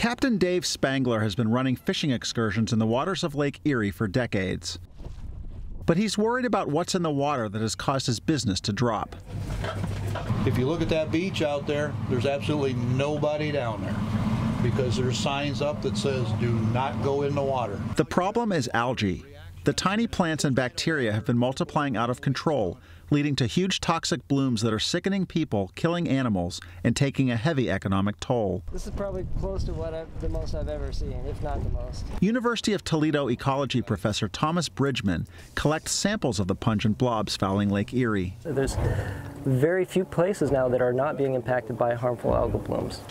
Captain Dave Spangler has been running fishing excursions in the waters of Lake Erie for decades. But he's worried about what's in the water that has caused his business to drop. If you look at that beach out there, there's absolutely nobody down there because there's signs up that says do not go in the water. The problem is algae. The tiny plants and bacteria have been multiplying out of control, leading to huge toxic blooms that are sickening people, killing animals, and taking a heavy economic toll. This is probably close to the most I've ever seen, if not the most. University of Toledo ecology professor Thomas BRIDGEMAN collects samples of the pungent blobs fouling Lake Erie. There's very few places now that are not being impacted by harmful algal blooms.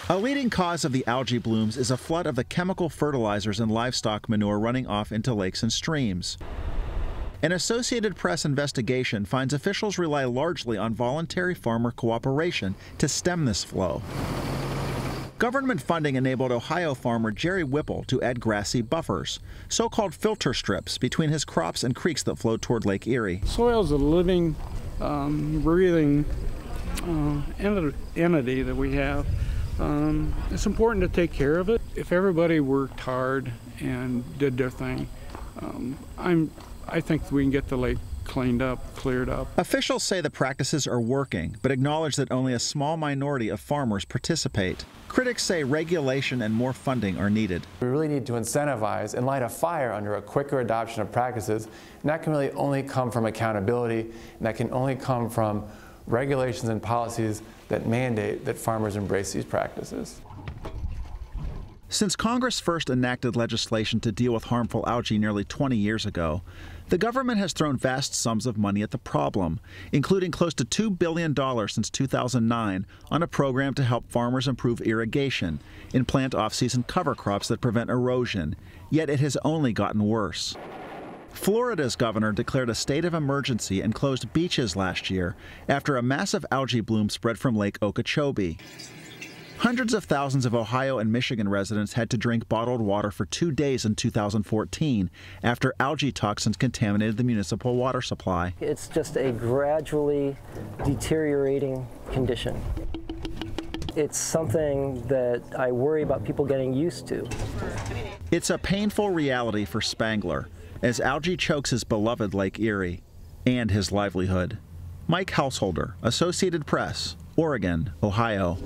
A leading cause of the algae blooms is a flood of the chemical fertilizers and livestock manure running off into lakes and streams. An Associated Press investigation finds officials rely largely on voluntary farmer cooperation to stem this flow. Government funding enabled Ohio farmer Jerry Whipple to add grassy buffers, so-called filter strips, between his crops and creeks that flow toward Lake Erie. Soil is a living, breathing entity that we have. It's important to take care of it. If everybody worked hard and did their thing, I think we can get the lake cleaned up, cleared up. Officials say the practices are working, but acknowledge that only a small minority of farmers participate. Critics say regulation and more funding are needed. We really need to incentivize and light a fire under a quicker adoption of practices, and that can really only come from accountability, and that can only come from regulations and policies that mandate that farmers embrace these practices. Since Congress first enacted legislation to deal with harmful algae nearly 20 years ago, the government has thrown vast sums of money at the problem, including close to $2 billion since 2009 on a program to help farmers improve irrigation and plant off-season cover crops that prevent erosion, yet it has only gotten worse. Florida's governor declared a state of emergency and closed beaches last year after a massive algae bloom spread from Lake Okeechobee. Hundreds of thousands of Ohio and Michigan residents had to drink bottled water for 2 days in 2014 after algae toxins contaminated the municipal water supply. It's just a gradually deteriorating condition. It's something that I worry about people getting used to. It's a painful reality for Spangler as algae chokes his beloved Lake Erie and his livelihood. Mike Householder, Associated Press, Oregon, Ohio.